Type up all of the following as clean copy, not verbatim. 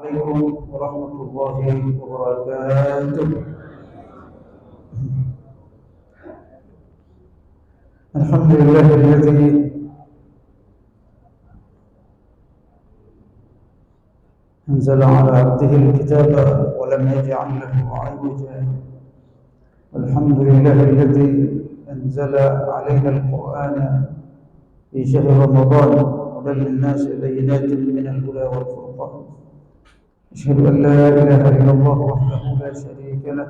عليكم ورحمة الله وبركاته. الحمد لله الذي أنزل على عبده الكتاب ولم يجعل له عوجا. والحمد لله الذي أنزل علينا القرآن في شهر رمضان هدى للناس بينات من الهدى والفرقان. أشهد أن لا إله إلا الله وحده لا شريك له،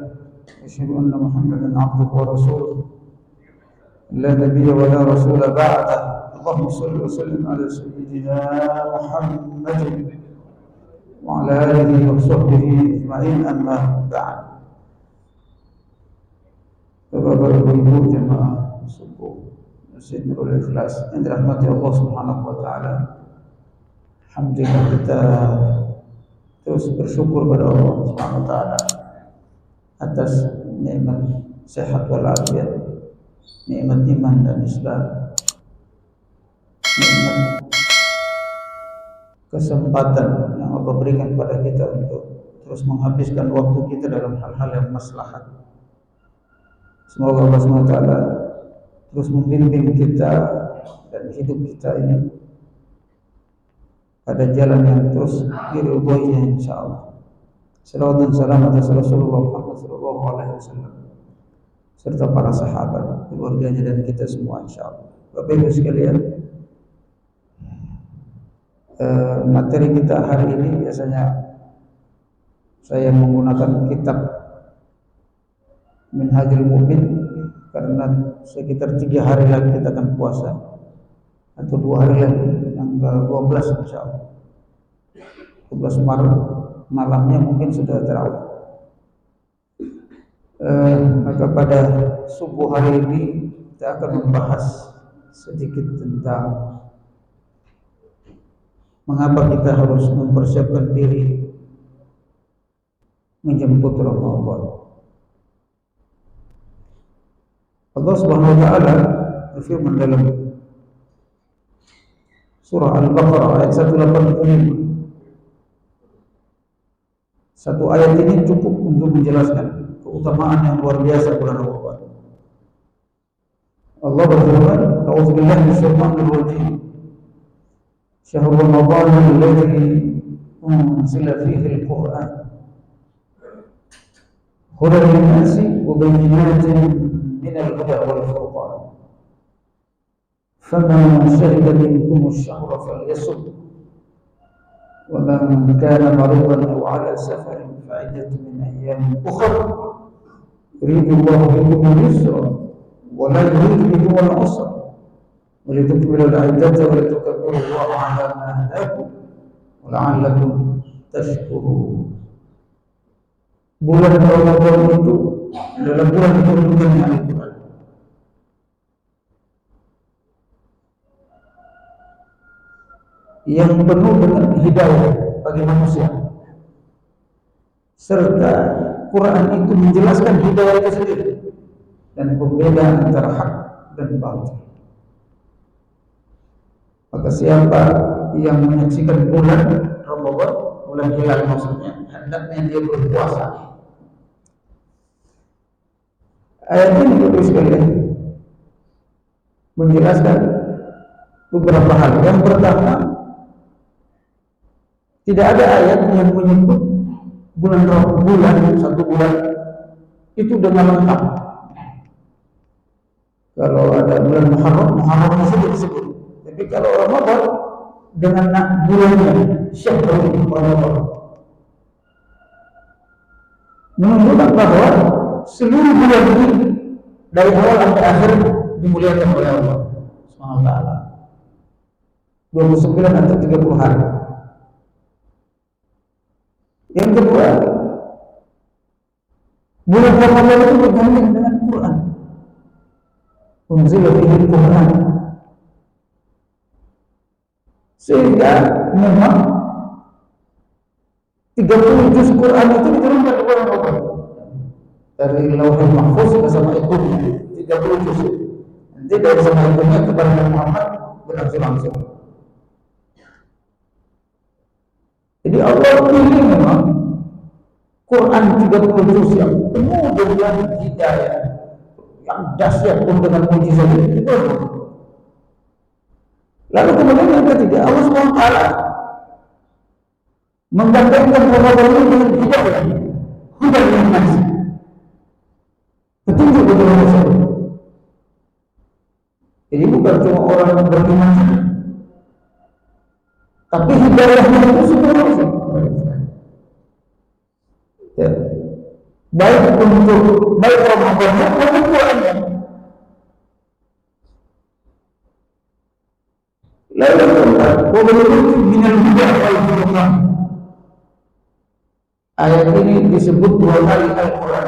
أشهد أن محمدا عبده ورسوله لا نبي ولا رسول بعده. اللهم صل وسلم على سيدنا محمد وعلى آله وصحبه أجمعين، أما بعد. Bapak Ibu jemaah subuh Masjid Nurul Ikhlas yang dirahmati Allah Subhanahu wa taala. Alhamdulillah, kita terus bersyukur pada Allah Subhanahu wa taala atas nikmat sehat walafiat, nikmat iman dan Islam, nikmat kesempatan yang Allah berikan pada kita untuk terus menghabiskan waktu kita dalam hal-hal yang maslahat. Semoga Allah SWT terus membimbing kita dan hidup kita ini pada jalan yang terus diridhoinya insyaallah. Salawat dan salam atas Rasulullah Muhammad SAW serta para sahabat, keluarganya dan kita semua insyaallah. Bapak Ibu sekalian, materi kita hari ini biasanya saya menggunakan kitab Minhajul Mu'min karena sekitar 3 hari lagi kita akan puasa, atau 2 hari lagi, tanggal 12 insyaallah. 12 Maret malamnya mungkin sudah terawih. Maka pada subuh hari ini kita akan membahas sedikit tentang mengapa kita harus mempersiapkan diri menjemput Ramadan. Allah Subhanahu wa taala berfirman dalam surah Al-Baqarah ayat 185. Satu ayat ini cukup untuk menjelaskan keutamaan yang luar biasa bulan Ramadan. Allah berfirman, "A'udzubillahi minasyaitonir rajim. Syahrul Ramadan alladzi unzila fihi al-Qur'an. Hudan lin-nasi wa bayyinatin من الهدى والفرقان. فمن شهد منكم الشهر فليصم ومن كان مريضا أو على سفر فعدة من أيام أخر يريد الله بكم اليسر ولا يريد بكم العسر ولتكملوا العدة ولتكبروا الله على ما هداكم ولعلكم تشكرون." Bulan Ramadan itu adalah bulan diturunkannya Al-Quran. Yang penuh dengan hidayah bagi manusia. Serta Quran itu menjelaskan hidayah itu sendiri dan perbedaan antara hak dan batil. Maka siapa yang menyaksikan bulan Ramadan, bulan hilal maksudnya, hendaknya dia berpuasa. Ayat ini Bapak sekalian menjelaskan beberapa hal. Yang pertama, tidak ada ayat yang menyebut bulan satu bulan itu dengan lengkap. Kalau ada bulan Muharram saja disebut. Tapi kalau Ramadan dengan bulannya Syahrul Ramadan, menunjukkan bahwa seluruh bulan ini dari awal sampai akhir dimuliakan oleh Allah Subhanahu wa taala. 29 atau 30 hari. Yang kedua, bulan Ramadan itu bergandengan dengan Quran. Unzila fihi al-Quran. Sehingga memang 30 juz Quran itu diturunkan kepada Ramadan. Dari Lauhul Mahfuz ke sama ibunya 30 juz. Nanti dari sama ibunya kepada Muhammad berakhir langsung. Jadi Allah pilih memang Quran 30 juz yang penuh dengan hidayah, yang dahsyat pun dengan mujizat itu. Lalu kemudian yang ketiga, Allah SWT menggandengkan Ramadan ini dengan hidayah, hidayah yang nasi, petunjuk bagi manusia. Jadi bukan cuma orang beriman saja, tapi hidayahnya itu semua manusia. Ya. Baik untuk baik Ramadannya maupun Qurannya. Lalu keempat, wabillati minal huda wal furqan. Ayat ini disebut 2 kali Al-Quran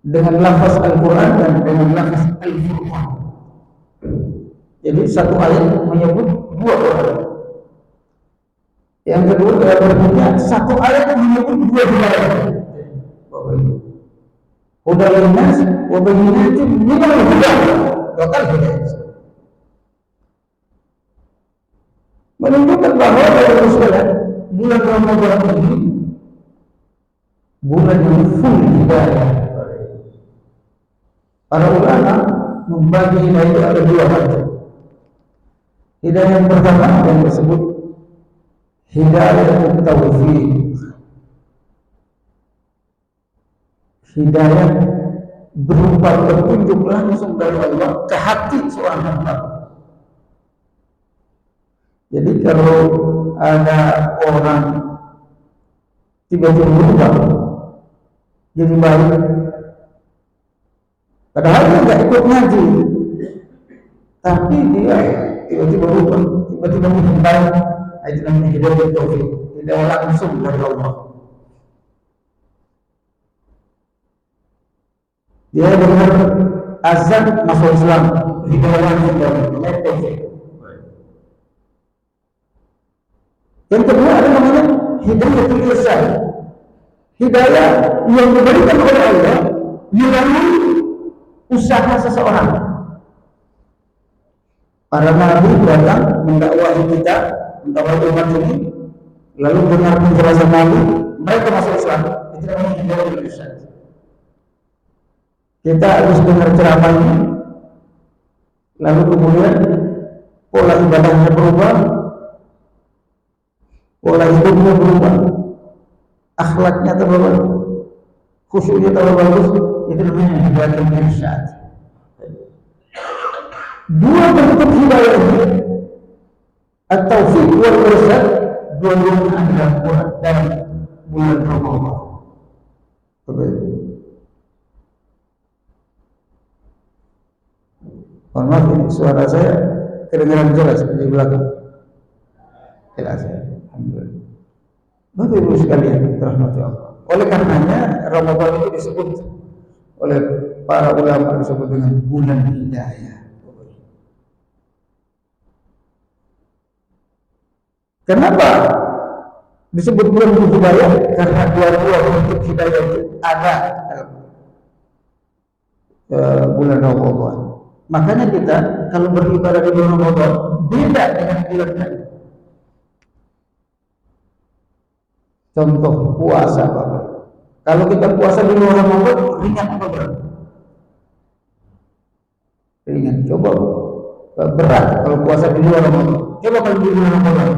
dengan lafaz Al-Quran dan dengan lafaz Al-Furqan. Jadi satu ayat menyebut 2 orang. Yang kedua berikutnya satu ayat menyebut 2 hidayah. Huda linnas wa bayyinatin minal huda. Lokal hidayah. Menunjukkan bahwa dalam sekalian bulan Ramadan ini bulan yang full hidayah. Para ulama membagi hidayah itu ada 2 macam. Hidayah yang pertama yang disebut hidayah taufik. Hidayah berupa petunjuk langsung dari Allah ke hati seorang hamba. Jadi kalau ada orang tiba-tiba berubah jadi baik, padahal dia tidak ikut ngaji, tapi dia tiba-tiba berubah, tiba-tiba menjadi baik, itu namanya hidayah taufik, hidayah langsung dari Allah. Dia dengar azan masuk Islam, hidayah langsung dari Allah, taufik. Yang kedua ada namanya hidayatul irsyad. Hidayah yang diberikan oleh Allah melalui usaha seseorang. Para nabi datang mendakwahi kita, mendakwahi umat ini, lalu dengar penjelasan nabi, mereka masuk Islam. Itu namanya hidayatul irsyad. Kita harus dengar ceramahnya, lalu kemudian pola ibadahnya berubah, pola hidupnya berubah, akhlaknya terubah, khusyuknya terlalu bagus. Itu namanya hidayatul irsyad. 2 bentuk hidayah ini, at-taufiq wal irsyad, dua-duanya adalah Quran dan bulan Ramadan. Mohon maaf, ini suara saya kedengaran jelas di belakang. Jelas ya. Alhamdulillah. Bapak Ibu sekalian rahmati Allah. Oleh karenanya Ramadan itu disebut oleh para ulama disebut dengan bulan hidayah. Kenapa disebut bulan hidayah? Karena 2 bentuk hidayah itu ada dalam bulan Ramadan. Makanya kita kalau beribadah di bulan Ramadan beda dengan bulan lain. Contoh puasa, Bapak. Kalau kita puasa di luar Ramadan ringan apa berat? Ringan. Coba berat kalau puasa di luar Ramadan. Coba kalau di luar Ramadan.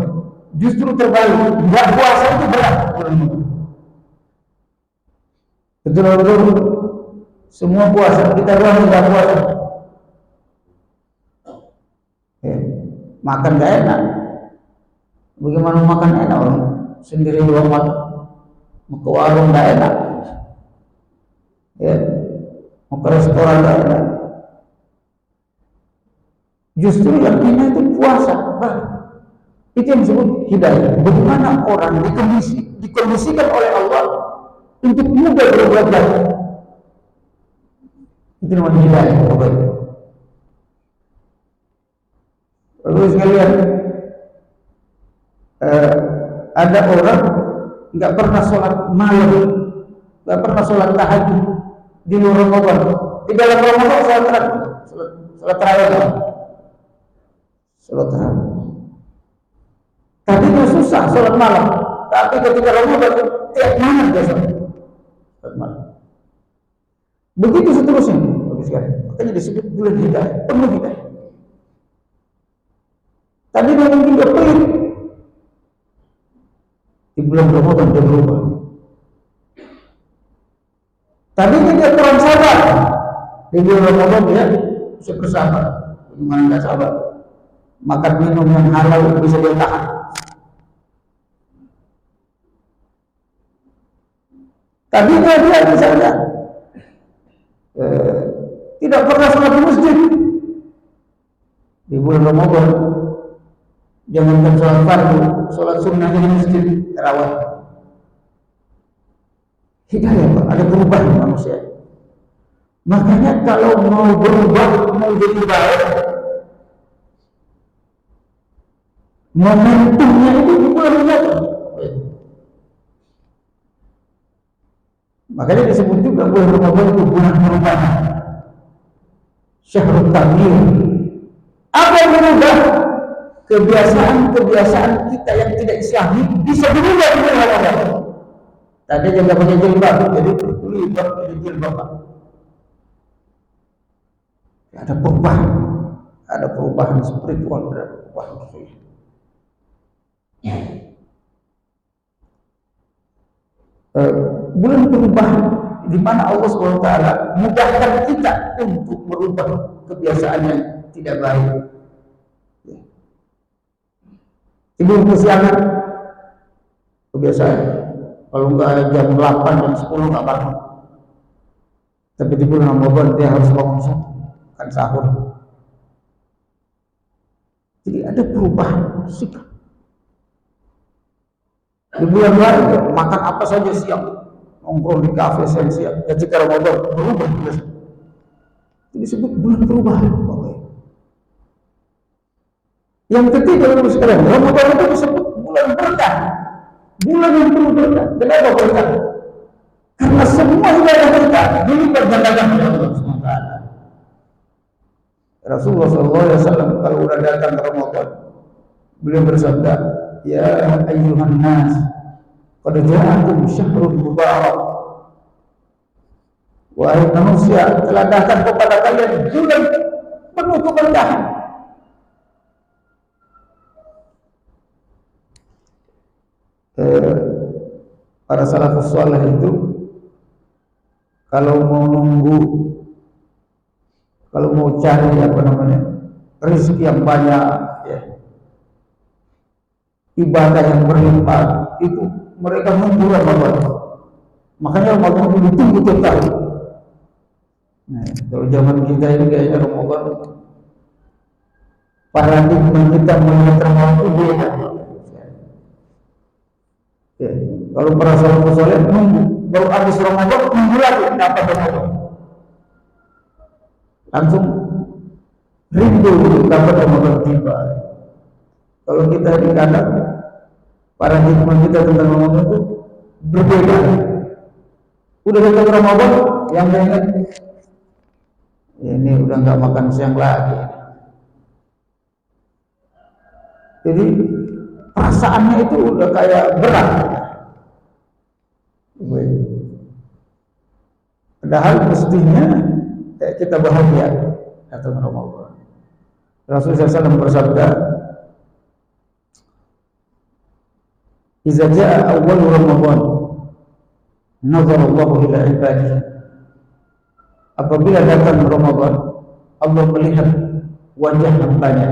Justru terbalik. Enggak puasa itu berat. Betul-betul semua puasa, kita doang enggak puasa. Makan enggak enak. Bagaimana makan enak orang sendiri doang makan? Mau ke warung enggak enak. Ya. Mau ke restoran enggak enak. Justru yang ini itu puasa. Itu yang disebut hidayah. Bagaimana orang dikondisikan oleh Allah untuk mudah berbuat baik. Itu namanya hidayah. Lalu sekalian, ada orang nggak pernah sholat malam, nggak pernah sholat tahajud di luar Ramadan. Di dalam Ramadan sholat tarawih. Tapi justru susah sholat malam, tapi ketika Ramadan tiap malam dia sholat malam. Begitu seterusnya. Makanya disebut bulan hidayah, penuh hidayah. Tadi dia mungkin dia pelit, di bulan Ramadan dia berubah. Tadi dia kurang sabar, di bulan Ramadan dia bisa bersabar. Gimana nggak sabar? Makan minum yang halal bisa dia tahan. Tadi dia misalnya tidak pernah sholat di masjid di bulan Ramadan. Jangankan sholat fardu, sholat sunnah di masjid terawih. Hidayah, Pak, ada perubahan manusia. Makanya kalau mau berubah, mau jadi baik, momentumnya itu di bulan Ramadan. Makanya disebut juga bulan Ramadan itu bulan perubahan. Syahrul Taghyir. Apa yang berubah? Kebiasaan-kebiasaan kita yang tidak Islami bisa berubah di bulan Ramadan. Tadi dia nggak pakai jilbab, jadi berjilbab jadi jilbab. Ada perubahan spiritual, ada perubahan ruhiyah. Bulan perubahan di mana Allah SWT mudahkan kita untuk merubah kebiasaan yang tidak baik. Tidur kesiangan kebiasaan, kalau enggak jam 8 jam 10 enggak bangun. Tapi di bulan Ramadan dia harus bangun kan sahur. Jadi ada perubahan sikap. Di bulan lain makan apa saja siap, nongkrong di kafe siap. Ketika Ramadan berubah. Jadi disebut bulan perubahan. Yang ketiga sekalian, Ramadan itu disebut bulan berkah. Bulan yang penuh berkah. Kenapa berkah? Karena semua ibadah kita dilipat gandakan oleh Allah SWT. Rasulullah SAW kalau sudah datang ke Ramadan, beliau bersabda, ya ayyuhan nas, qad ja'akum syahrul mubarak. Wahai manusia, telah datang kepada kalian bulan penuh keberkahan. Para salafus saleh itu kalau mau cari rezeki yang banyak, ya, ibadah yang berlimpah, itu mereka nunggu Ramadan. Makanya Ramadan itu ditunggu tiap tahun. Nah, kalau zaman kita ini kayaknya Ramadan paradigma kita melihat Ramadan itu beda. Ya, kalau para salafus saleh nunggu, baru habis Ramadan nunggu lagi dapat Ramadan. Langsung rindu dapat Ramadan tiba. Kalau kita di kadang paradigma kita tentang Ramadan itu berbeda. Udah datang Ramadan, yang ingat ini udah nggak makan siang lagi. Jadi perasaannya itu udah kayak berat. Padahal mestinya kita bahagia datang Ramadan. Rasulullah SAW bersabda, "Idza jaa awwal Ramadan, nazara Allah ila ibadihi." Apabila datang Ramadan, Allah melihat wajah hambanya.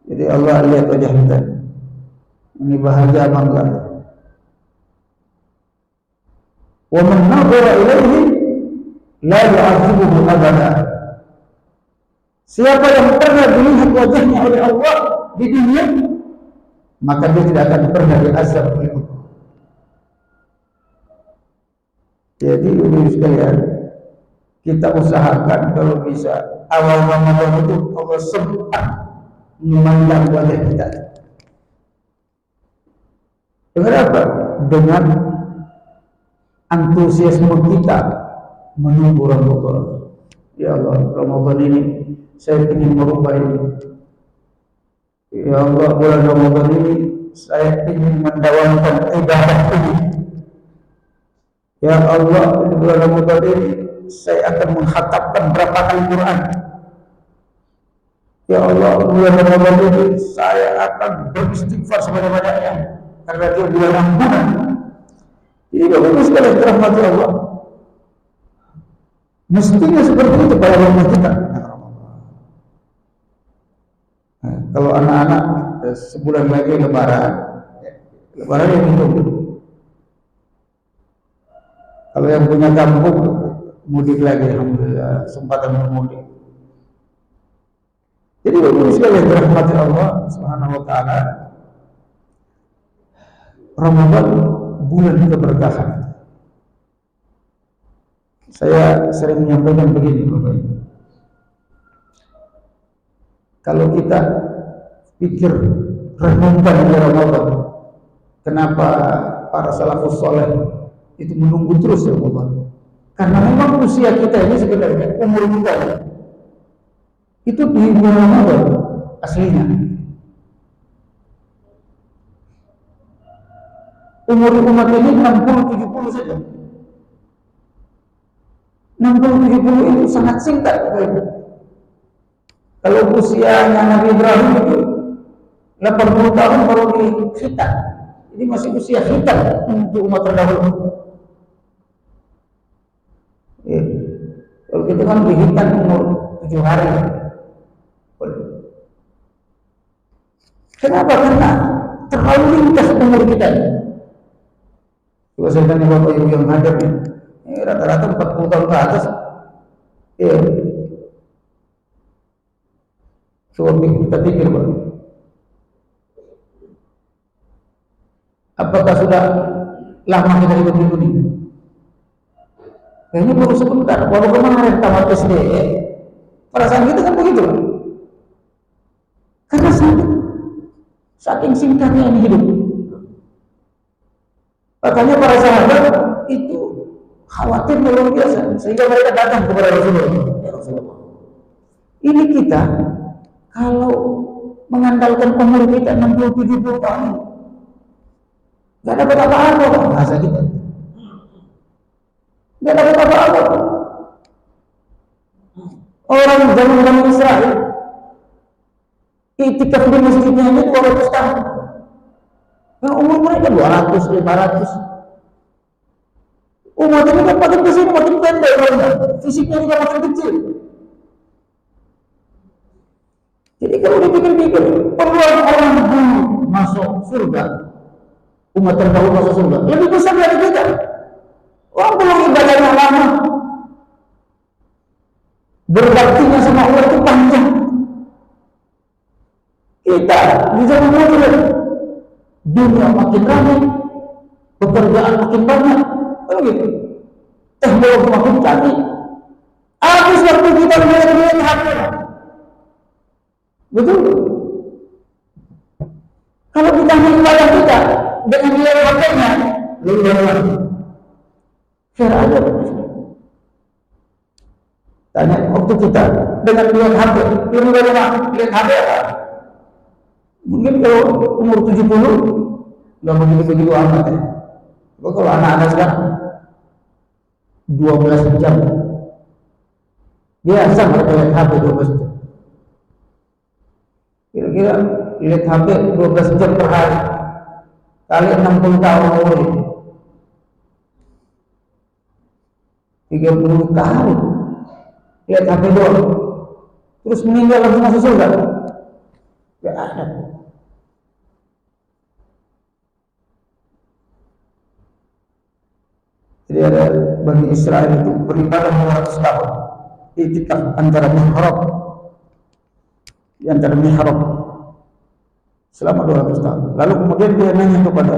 Jadi Allah lihat wajah kita. Ini bahagia apa enggak? Wa man nazara ilaihi la yu'adzibuhu abada. Siapa yang pernah dilihat wajahnya oleh Allah di dunia, maka dia tidak akan pernah diazab oleh Allah. Jadi ibu sekalian, kita usahakan kalau bisa awal Ramadan itu Allah sempat memandang wajah kita. Dengan apa? Dengan antusiasme kita menunggu Ramadan. Ya Allah, Ramadan ini saya ingin merubah ini. Ya Allah, bulan Ramadan ini saya ingin mendawamkan ibadah ini. Ya Allah, di bulan Ramadan ini saya akan mengkhatamkan berapa kali Quran. Ya Allah, bulan Ramadan ini saya akan beristighfar sebanyak-banyaknya karena dia bulan ampunan. Ini bagus sekali rahmat Allah. Mestinya seperti itu pada rumah kita. Nah, kalau anak-anak sebulan lagi lebaran, lebaran yang itu. Kalau yang punya kampung mudik lagi, alhamdulillah kesempatan bermudik. Jadi bagus sekali rahmat Allah Subhanahu wa taala. Ramadan bulan keberkahan. Saya sering menyampaikan begini Bapak Ibu. Kalau kita pikir renungkan di Ramadan, kenapa para salafus saleh itu menunggu terus Ramadan? Karena memang usia kita ini sebenarnya umur kita itu di bulan Ramadan aslinya. Umur umat ini 60-70 saja. 60-70 itu sangat singkat. Kalau usianya Nabi Ibrahim itu 80 tahun baru dikhitan. Jadi masih usia khitan untuk umat terdahulu. Ya. Kalau kita kan dihitan umur 7 hari. Kenapa? Karena terlalu ringkas umur kita. Coba saya tanya Bapak Ibu yang hadir ini rata-rata 40 tahun ke atas. Ya. Coba kita pikir Pak. Apakah sudah lama kita hidup di dunia? Kayaknya baru sebentar. Baru kemarin tamat SD. Perasaan kita kan begitu. Karena saking singkatnya ini hidup. Makanya para sahabat itu khawatir luar biasa, sehingga mereka datang kepada Rasulullah. Ya Rasulullah, ini kita kalau mengandalkan umur kita 60-70 tahun, nggak dapat apa-apa bahasa kita, nggak dapat apa-apa. Orang zaman Israel itikaf di masjidnya ini 200 tahun. Nah, umur mereka 200, 500. Umat ini kan makin kesini makin pendek orangnya, fisiknya juga makin kecil. Jadi kalau dipikir-pikir, peluang orang dulu masuk surga, umat terdahulu masuk surga, lebih besar dari kita. Orang belum ibadahnya lama, berbaktinya sama Allah itu panjang. Kita di zaman modern, dunia makin ramai, pekerjaan makin banyak, begitu. Teknologi makin canggih. Habis waktu kita melihat HP. Betul. Kalau kita ibadah kita dengan melihat HP-nya, lihat. Share aja. Tanya waktu kita dengan melihat HP, ini bagaimana? Lihat HP apa? Mungkin kalau umur 70 nggak begitu amat ya. Kalau anak-anak sekarang 12 jam biasa mereka lihat HP 12 jam. Kira-kira lihat HP 12 jam per hari kali 60 tahun umur 30 tahun lihat HP doang, terus meninggal langsung masuk surga? Gak ada. Jadi ada Bani Israel itu beribadah 200 tahun itikaf antara mihrab, di antara mihrab selama 200 tahun. Lalu kemudian dia nanya kepada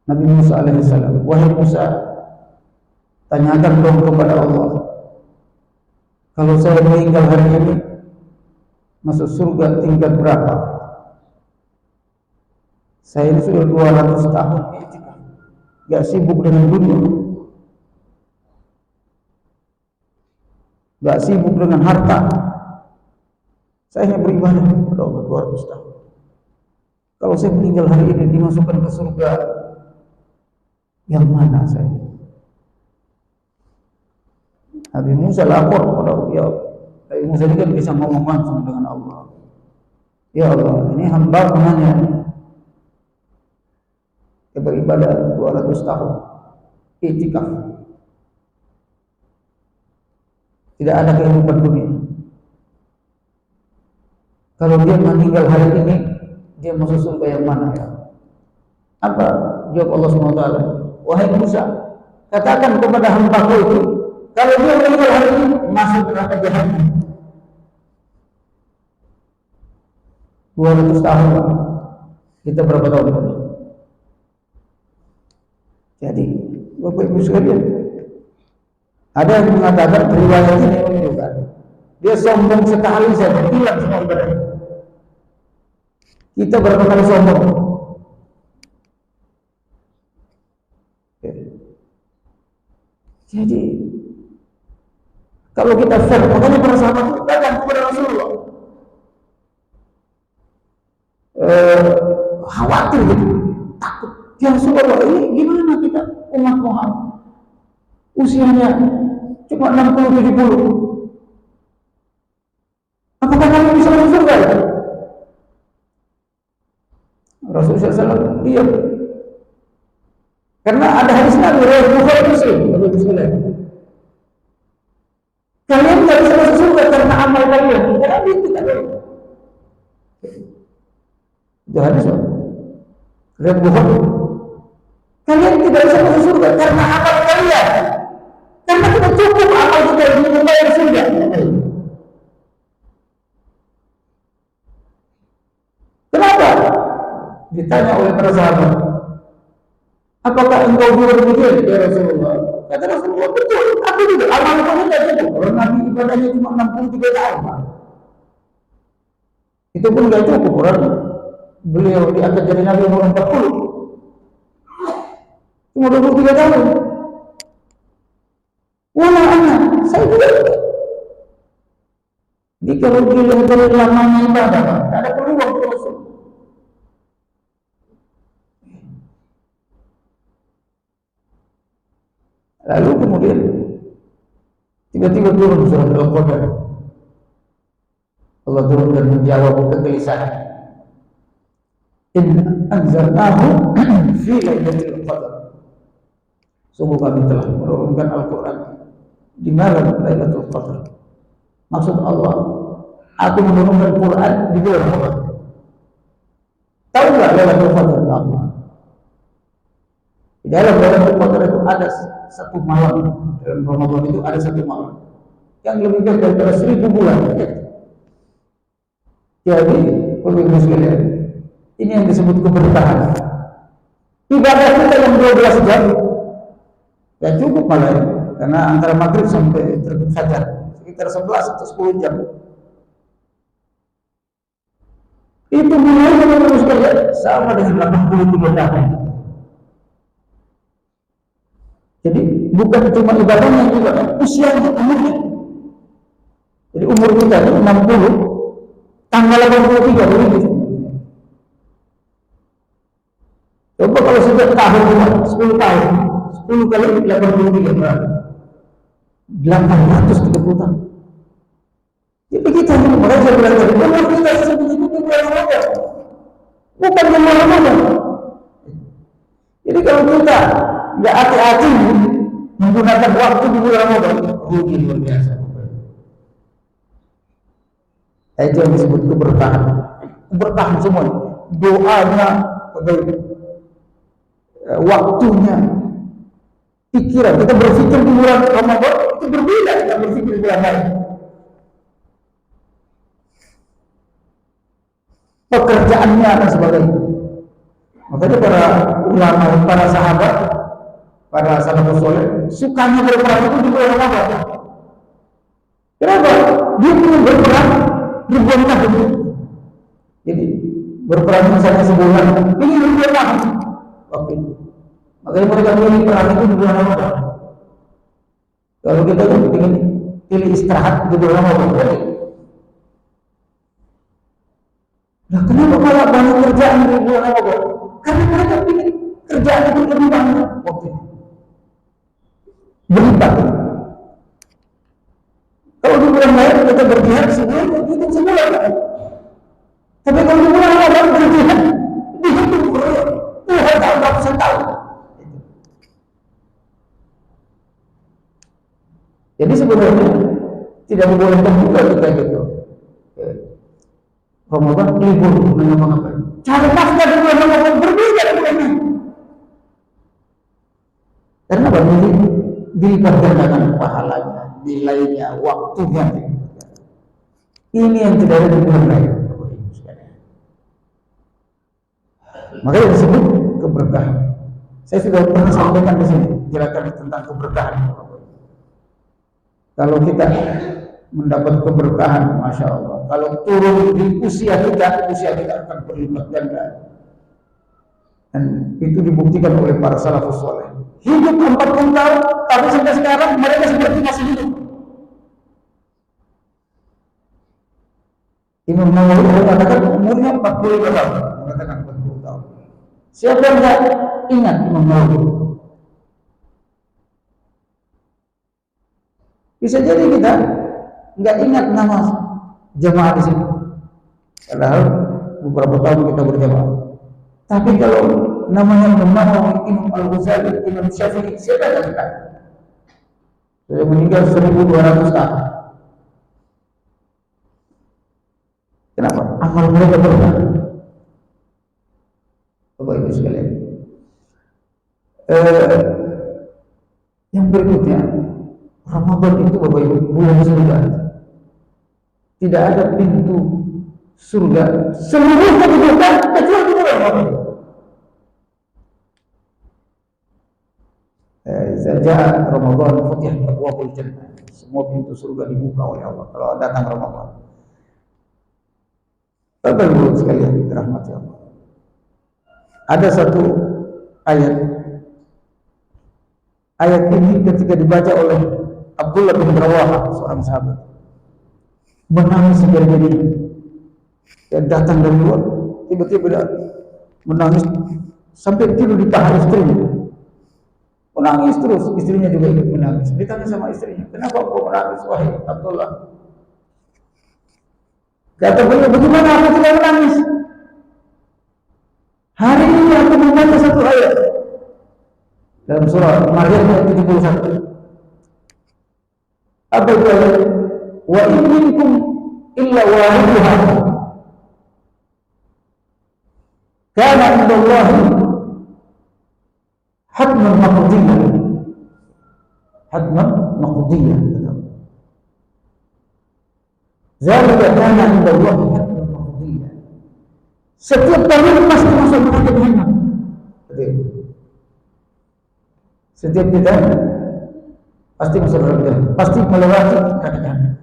Nabi Musa alaihissalam, wahai Musa, tanyakan dong kepada Allah, kalau saya meninggal hari ini masuk surga tingkat berapa? Saya ini sudah 200 tahun itikaf, gak sibuk dengan dunia, gak sibuk dengan harta, Saya hanya beribadah kepada Allah 200 tahun. Kalau saya meninggal hari ini dimasukkan ke surga, yang mana saya? Nabi Musa lapor kepada Allah. Ya, Nabi Musa ini kan bisa ngomong langsung dengan Allah. Ya Allah, ini hamba menanya. Dia beribadah 200 tahun. Iktikaf. Tidak ada kehidupan dunia. Kalau dia meninggal hari ini, dia masuk surga yang mana ya? Apa jawab Allah SWT? Wahai Musa, katakan kepada hamba-Ku itu, kalau dia meninggal hari ini, masuk neraka Jahannam. 200 tahun. Kita berapa tahun ini? Jadi, Bapak Ibu sekalian, ada yang mengatakan riwayat ini menunjukkan dia sombong sekali saja, hilang semua ibadahnya. Kita berapa kali sombong? Jadi kalau kita fair, makanya para sahabat itu datang kepada Rasulullah, khawatir gitu, takut. Ya Rasulullah, ini gimana kita umat Muhammad usianya cuma 60-70? Apakah kami bisa masuk surga? Rasulullah SAW diam. Karena ada hadis Nabi riwayat Bukhari Muslim. Kalian tidak bisa masuk surga karena amal kalian. Karena itu tidak boleh. Itu hadis riwayat Bukhari. Kalian tidak bisa masuk surga karena amal kalian. Karena tidak cukup amal kita untuk membayar surga. Kenapa? Ditanya oleh para sahabat, apakah engkau juga demikian ya Rasulullah? Kata Rasulullah, betul, aku juga amal kamu tidak cukup. Orang Nabi ibadahnya cuma 63 tahun. Itu pun tidak cukup. Orang beliau diangkat jadi Nabi umur 40, cuma 23 tahun. Wala anak, saya juga. Jadi kalau dilihat dari lamanya ibadah, tidak ada peluang Rasul. Lalu kemudian tiba-tiba turun surat Al-Qadar. Allah turun dan menjawab kegelisahan. Inna anzalnahu fi lailatul qadar. Sungguh kami telah menurunkan Al-Quran di malam Lailatul Qadar. Maksud Allah, aku menurunkan Quran di bulan Ramadan. Tahu nggak Lailatul Qadar apa? Di dalam Lailatul Qadar itu ada satu malam. Dalam Ramadan itu ada satu malam yang lebih baik daripada 1000 bulan. Jadi, Bapak-Ibu sekalian, ini yang disebut keberkahan. Ibadah kita yang 12 jam ya cukup malah ya. Karena antara maghrib sampai terbit fajar sekitar 11 atau 10 jam. Itu mulai terus kerja sama dengan 83 tahun. Jadi bukan cuma ibadahnya juga, usianya, umurnya. Jadi umur kita itu 60, tanggal 83 begitu. Coba kalau setiap tahun 10 tahun, 10 kali 83 berapa? 830 tahun. Jadi kita ini belajar tadi, umur kita sebegitu bulan Ramadan, bukan bulan Ramadan. Jadi kalau kita nggak hati-hati menggunakan waktu di bulan Ramadan, rugi luar biasa. Itu yang disebut keberkahan. Keberkahan semua. Doanya, waktunya, pikiran. Kita berpikir di bulan Ramadan itu berbeda kita berpikir di bulan lain. Pekerjaannya dan sebagainya. Makanya para ulama, para sahabat, para salafus saleh sukanya berperang itu di bulan Ramadan. Kenapa? Dia ingin berperang ribuan tahun. Jadi berperang misalnya sebulan, ingin ribuan tahun. Waktu itu. Makanya mereka pilih perang itu di bulan Ramadan. Kalau kita ingin pilih istirahat di bulan Ramadan, Nah, kenapa malah banyak kerjaan di bulan Ramadan? Karena mereka ingin kerjaan itu lebih banyak waktu itu. Berlipat. Kalau di bulan lain kita berjihad sebulan, itu sebulan kan? Tapi kalau di bulan Ramadan berjihad, dihitung Tuhan tahu ratusan tahun. Jadi sebenarnya tidak membolehkan juga kita gitu. Ramadan libur dengan mengapa? Cara pasca di bulan Ramadan berbeda dengan ini. Karena bagi dilipat gandakan pahalanya, nilainya, waktunya. Ini yang tidak ada di bulan lain. Makanya disebut keberkahan. Saya sudah pernah sampaikan di sini jelaskan tentang keberkahan. Kalau kita mendapat keberkahan, masya Allah. Kalau turun di usia kita akan berlipat ganda. Dan itu dibuktikan oleh para salafus saleh. Hidup 40 tahun, tapi sampai sekarang mereka seperti masih hidup. Imam Nawawi mengatakan umurnya 40 tahun, mengatakan 40 tahun. Siapa yang tidak ingat Imam Nawawi? Bisa jadi kita nggak ingat nama jamaah di sini, padahal beberapa tahun kita berjamaah. Tapi kalau namanya Imam Nawawi, Imam Al-Ghazali, Imam Syafi'i, siapa yang ingat? Sudah meninggal 1200 tahun. Kenapa? Amal mereka berkah. Bapak Ibu sekalian. Yang berikutnya, Ramadan itu Bapak Ibu bulan surga. Tidak ada pintu surga seluruhnya dibuka kecuali di bulan Ramadan. Saja Ramadan futihat abwaabul jannah. Semua pintu surga dibuka oleh Allah kalau datang Ramadan. Bapak Ibu sekalian dirahmati Allah. Ada satu ayat. Ayat ini ketika dibaca oleh Abdullah bin Rawaha, seorang sahabat, menangis jadi dan datang dari luar, tiba-tiba dia menangis sampai tidur di paha istrinya, menangis terus, istrinya juga ikut menangis. Ditanya sama istrinya, kenapa kau menangis wahai Abdullah? Kata beliau, bagaimana aku tidak menangis? Hari ini aku membaca satu ayat dalam surah Maryam ayat 71. Apa itu ayat? Wa in minkum illa wariduha kana 'inda Allah hatman maqdiyyan. Hatman maqdiyyan. Zalika kana 'inda Allah hatman maqdiyyan. Setiap tahun pasti masuk neraka jahanam. Setiap kita pasti masuk neraka, pasti melewati neraka jahanam,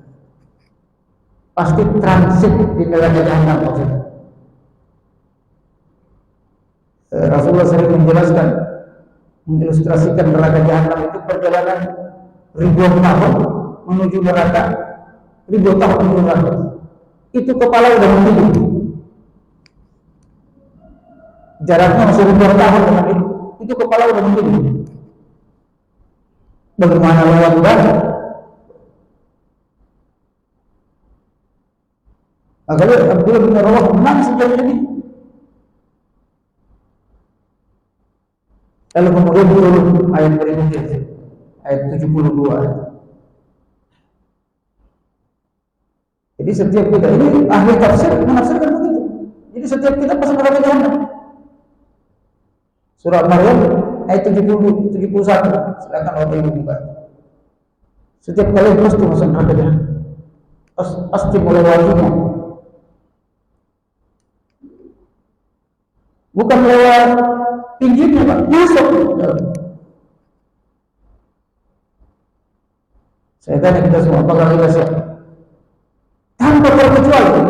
pasti transit di neraka jahanam maksudnya. Rasulullah sering menjelaskan, mengilustrasikan neraka jahanam itu perjalanan ribuan tahun menuju neraka, ribuan tahun menuju neraka. Itu kepala udah mendidih, jaraknya masih ribuan tahun dengan itu kepala udah mendidih. Bagaimana lewat banyak? Akhirnya Abdullah bin Rawah menang sejauh ini. Lalu kemudian turun ayat berikutnya, ayat 72. Jadi setiap kita, ini ahli tafsir menafsirkan begitu. Jadi setiap kita pasti neraka jahanam. Surah Maryam ayat 71. Silakan Bapak Ibu buka. Setiap kali pasti masuk neraka jahanam. Pasti melewatinya. Bukan lewat pinggirnya, Pak, masuk. Saya tanya kita semua, apakah kita siap? Tanpa terkecuali.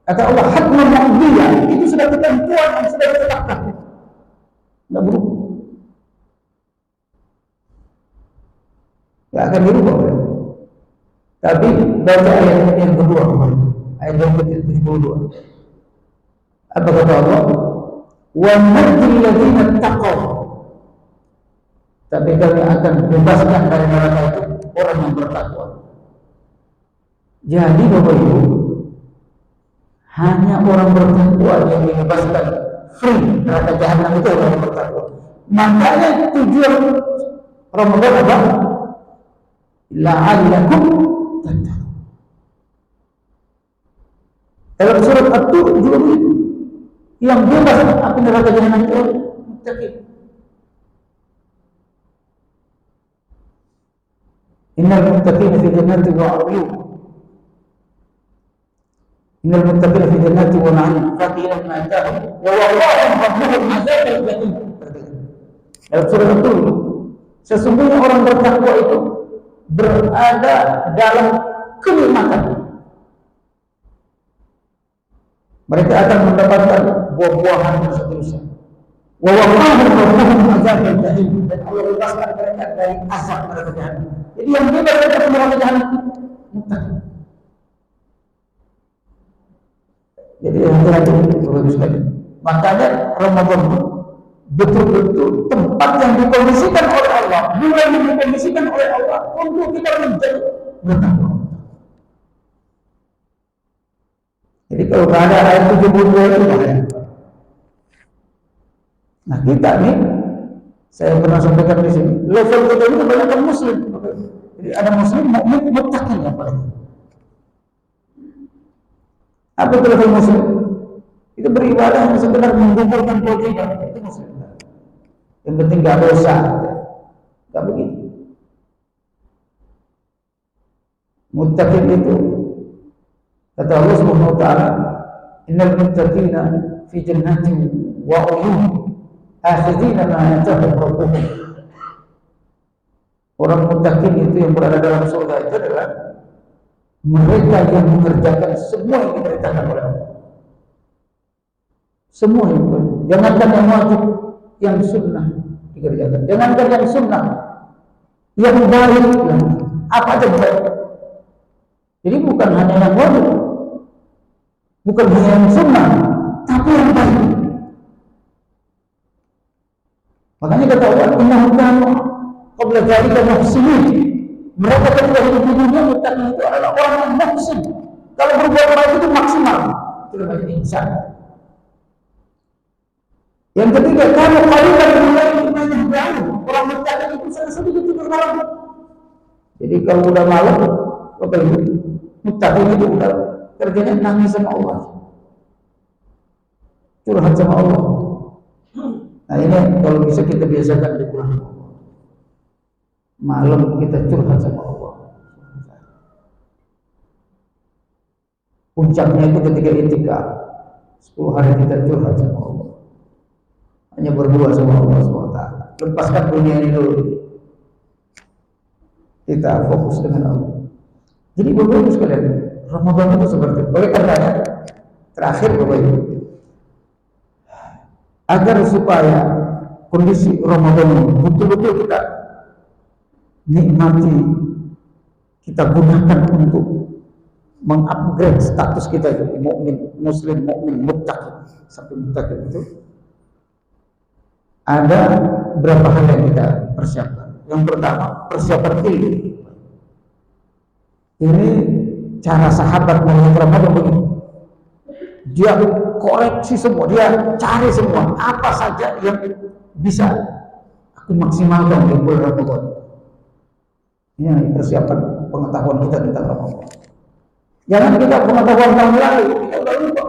Kata Allah, hatman maqdiyyan, itu sudah ketentuan yang sudah ditetapkan. Tidak berubah. Tidak akan berubah. Tapi baca ayat yang kedua, ayat yang ke-72. Apa kata Allah? Wa najjil ladzina taqaw. Tapi kami akan bebaskan dari neraka itu orang yang bertakwa. Jadi Bapak Ibu, hanya orang bertakwa yang dibebaskan free neraka jahanam itu orang yang bertakwa. Makanya tujuan Ramadan apa? La'allakum tattaqun. Dalam surat At-Tur juga begitu. Yang bebas api neraka jahanam itu muttaqin. Innal muttaqina fi jannati wa 'uyun. Innal muttaqina fi jannati wa 'uyun. Fakihina bima atahum wa waqahum rabbuhum 'adzabal jahim. Dalam surat At-Tur, sesungguhnya orang bertakwa itu berada dalam kenikmatan. Mereka akan mendapatkan buah-buahan dan seterusnya. Wa waqahum rabbuhum 'adzabal jahim, dan Allah bebaskan mereka dari azab neraka jahanam. Jadi yang bebas dari neraka jahanam muttaqin. Jadi hati-hati bagus sekali. Makanya Ramadan betul-betul tempat yang dikondisikan oleh Allah, bulan yang dikondisikan oleh Allah untuk kita menjadi bertakwa. Jadi kalau nggak ada ayat 72 itu bahaya. Nah kita nih, saya pernah sampaikan di sini, level kita ini kebanyakan Muslim. Jadi ada Muslim, mukmin, muttaqin yang paling. Apa itu level Muslim? Itu beribadah yang sekedar menggugurkan kewajiban, itu Muslim. Yang penting nggak dosa, nggak begitu. Muttaqin itu kata Allah Subhanahu wa taala, innal muttaqina fi jannatin wa 'uyun akhidina ma atahum rabbuhum. Orang muttaqin itu yang berada dalam surga itu adalah mereka yang mengerjakan semua yang diperintahkan oleh Allah. Semua yang jangankan yang wajib, yang sunnah dikerjakan. Jangankan yang sunnah, yang baik, apa aja baik. Jadi bukan hanya yang wajib, bukan hanya yang sunnah, tapi yang baik. Makanya kata Allah, innahum kanu qabla dzalika muhsinin. Mereka ketika hidup di dunia muttaqin itu adalah orang yang muhsin. Kalau berbuat baik itu maksimal, itu namanya ihsan. Yang ketiga, kalau qalilan mulai imannya baru, orang muttaqin itu sedikit tidur malam. Jadi kalau udah malam, apa itu? Muttaqin itu udah kerjanya nangis sama Allah, curhat sama Allah. Nah ini kalau bisa kita biasakan di bulan malam kita curhat sama Allah. Puncaknya itu ketika itikaf 10 hari kita curhat sama Allah, hanya berdua sama Allah SWT. Lepaskan dunia ini dulu, kita fokus dengan Allah. Jadi Bapak Ibu sekalian, Ramadan itu seperti itu. Oleh karenanya terakhir Bapak Ibu, agar supaya kondisi Ramadan ini betul-betul kita nikmati, kita gunakan untuk mengupgrade status kita itu mukmin, muslim, mukmin, muttaqin sampai muttaqin itu ada berapa hal yang kita persiapkan. Yang pertama, persiapan ilmu. Ini cara sahabat melihat Ramadan begini. Dia koreksi semua, dia cari semua apa saja yang bisa aku maksimalkan di bulan Ramadan. Ini persiapan pengetahuan kita tentang Ramadan. Jangan kita pengetahuan tahun lalu, kita udah lupa.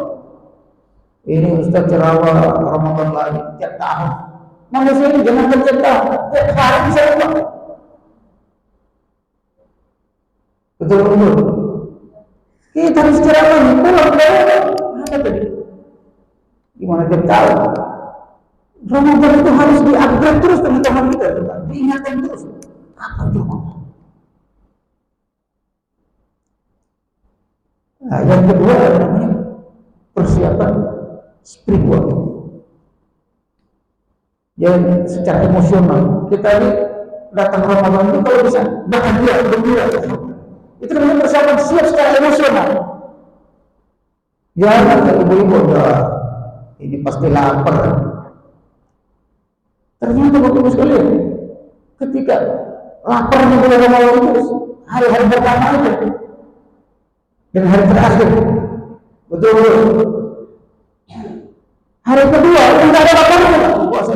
Ini Ustaz ceramah Ramadan lagi tiap tahun. Manusia ini jangan tercegah, tiap hari bisa lupa. Betul-betul. Kita harus ceramah nih, pulang dari apa tadi? Gimana kita tahu? Ramadan itu harus di-upgrade terus teman-teman kita, diingatkan terus. Apa itu Ramadan? Nah, yang kedua namanya persiapan spiritual. Yang secara emosional, kita ini datang Ramadan itu kalau bisa bahagia, gembira. Itu namanya persiapan siap secara emosional. Jangan ibu-ibu udah ini pasti lapar. Ternyata bagus sekali. Ketika laparnya bulan Ramadan itu hari-hari pertama aja dan hari terakhir, betul. Hari kedua tidak ada laparnya puasa.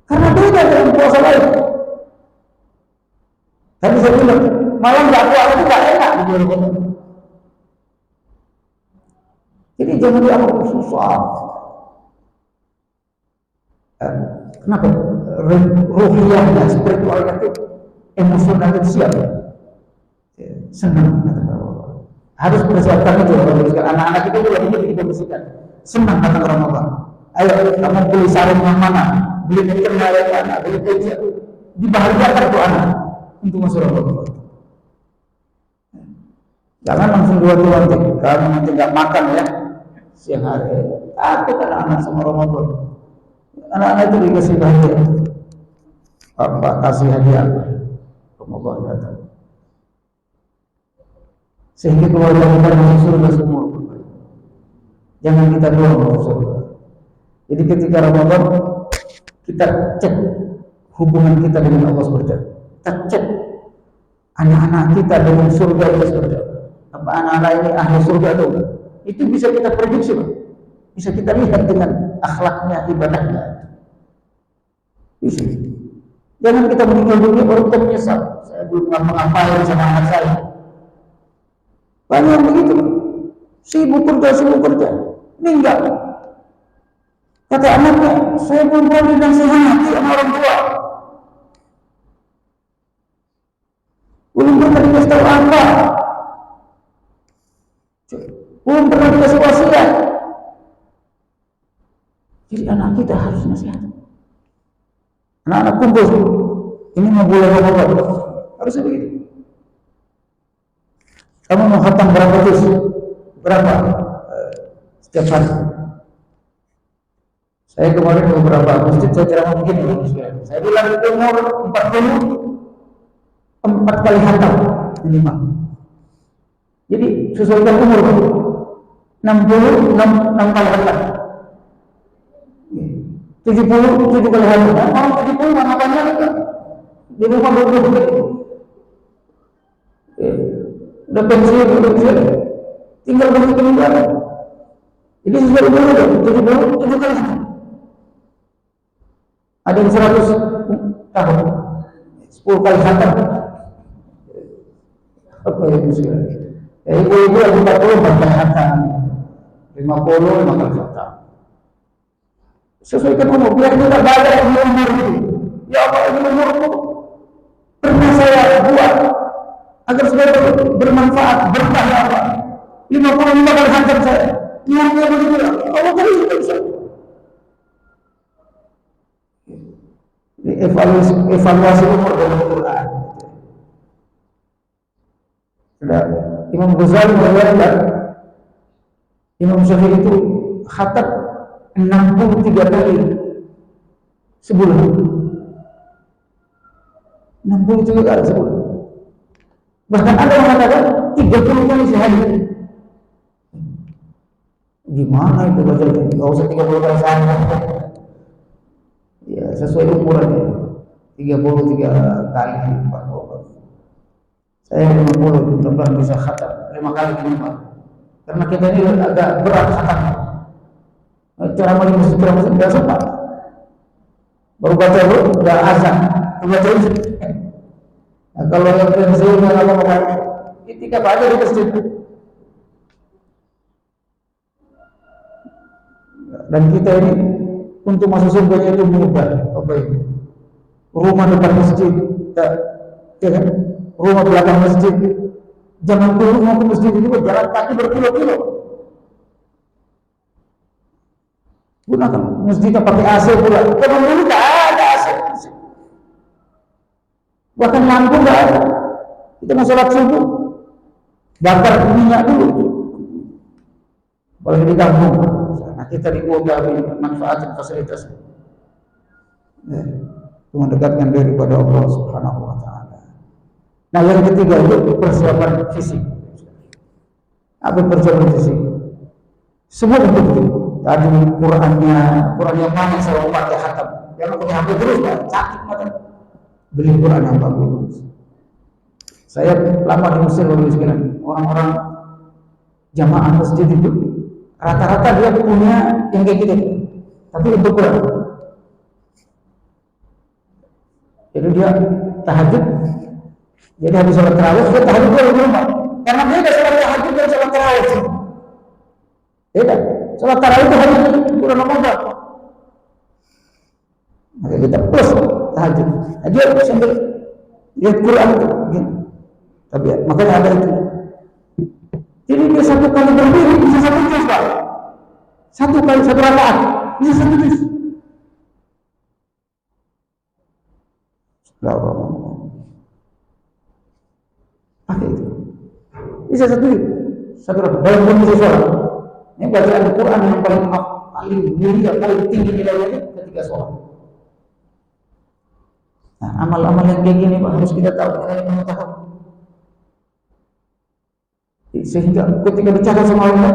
Karena beda dengan puasa lain. Tadi saya bilang malam nggak puasa itu nggak enak di bulan Ramadan. Jadi jangan dianggap susah. Kenapa? Ruhiyahnya, spiritualnya itu emosional itu siap. Senang kata Allah. Harus persiapkan itu. Anak-anak itu juga kita bersihkan. Senang kata Allah. Ayo kamu beli sarung yang mana? Beli kenal yang mana? Beli keja. Dibahagiakan tuh anak untuk masuk Ramadan. Jangan langsung dua-dua kalau nanti nggak makan ya siang hari. Takut anak-anak sama Ramadan. Anak-anak itu dikasih bahagia. Pak kasih hadiah Ramadan datang. Sehingga keluarga kita masuk surga semua. Jangan kita doang masuk surga. Jadi ketika Ramadan kita cek hubungan kita dengan Allah SWT. Kita cek anak-anak kita dengan surga atau surga. Apa anak-anak ini ahli surga atau enggak? Itu bisa kita prediksi, bisa kita lihat dengan akhlaknya, ibadahnya. Bisa. Jangan kita meninggal dunia baru kita menyesal. Saya belum ngapa-ngapain sama anak saya. Banyak begitu. Sibuk kerja. Meninggal. Kata anaknya, saya belum boleh dinasihati sama orang tua. Belum pernah dikasih tahu apa. Belum pernah dikasih wasiat. Jadi anak kita harus nasihat. Anak-anak kumpul, ini mau bulan Ramadan, harusnya begitu. Kamu mau khatam berapa juz? Berapa? Setiap hari. Saya kemarin beberapa masjid saya ceramah begini. Saya bilang itu umur 4 kali khatam minimal. Jadi sesuaikan umur 60 6 kali khatam. 70 kali hari. Orang 70 mana banyak kan? Di rumah duduk. Udah pensiun. Tinggal begitu meninggal. Jadi sesuai umur 70 kali. Ada yang 100 tahun. 10 kali khatam. Apa itu sekarang? Ibu-ibu yang 40 kali khatam. 50 kali khatam. Sesuaikan umur, biar kita baca umur itu. Ya Allah, ini umurku pernah saya buat agar supaya bermanfaat, berkah ya Allah. 55 kali khatam saya. Niatnya begitu, Allah kali itu bisa. Evaluasi umur dalam Quran. Sudah, Imam Ghazali mengatakan Imam Syafi'i itu khatam 63 kali sebulan. 63 kali sebulan. Bahkan ada yang mengatakan 30 kali sehari. Gimana itu bacanya? Gak usah 30 kali sehari. Ya sesuai ukurannya. 33 kali 40 kali. Saya 50 mudah-mudahan bisa khatam 5 kali minimal. Karena kita ini agak berat khatamnya. Ceramah di masjid nggak sempat. Baru baca dulu, udah azan. Baca itu. Nah, kalau yang pensiun yang apa ketika aja di masjid. Dan kita ini untuk masuk surga itu mudah. Apa itu? Rumah depan masjid, ya kan? Rumah belakang masjid. Jangan dulu mau ke masjid itu jalan kaki berkilo-kilo. Gunakan masjidnya pakai AC pula. Kalau dulu tak ada AC. Bahkan lampu nggak ada. Kita mau sholat subuh, bakar minyak dulu. Kalau di kampung, nah kita di kota manfaatkan fasilitas. Mendekatkan diri kepada Allah Subhanahu Wa Taala. Nah yang ketiga itu persiapan fisik. Apa persiapan fisik? Semua untuk itu. Tadi Quran yang mana saya umat ya khatam. Yang punya HP terus Pak, sakit mata. Beli Quran yang bagus. Saya lama di Mesir baru sekalian. Orang-orang jamaah masjid itu rata-rata dia punya yang kayak gitu. Tapi untuk Quran. Jadi dia tahajud. Jadi habis sholat tarawih dia tahajud di rumah. Karena dia sudah sholat tahajud dan sholat tarawih. Beda. Sholat tarawih itu hanya bulan Ramadan. Maka kita plus tahajud. Nah, dia sambil lihat Quran itu. Gitu. Tapi makanya ada itu. Jadi dia satu kali berdiri bisa satu juz Pak. Satu kali satu rakaat bisa satu juz. Pakai itu. Bisa satu rakaat. Dalam kondisi sholat. Ini bacaan Al-Quran yang paling mulia, paling tinggi nilainya ketika sholat. Nah, amal-amal yang kayak gini Pak harus kita tahu, kita harus mengetahui. Sehingga ketika bicara sama Allah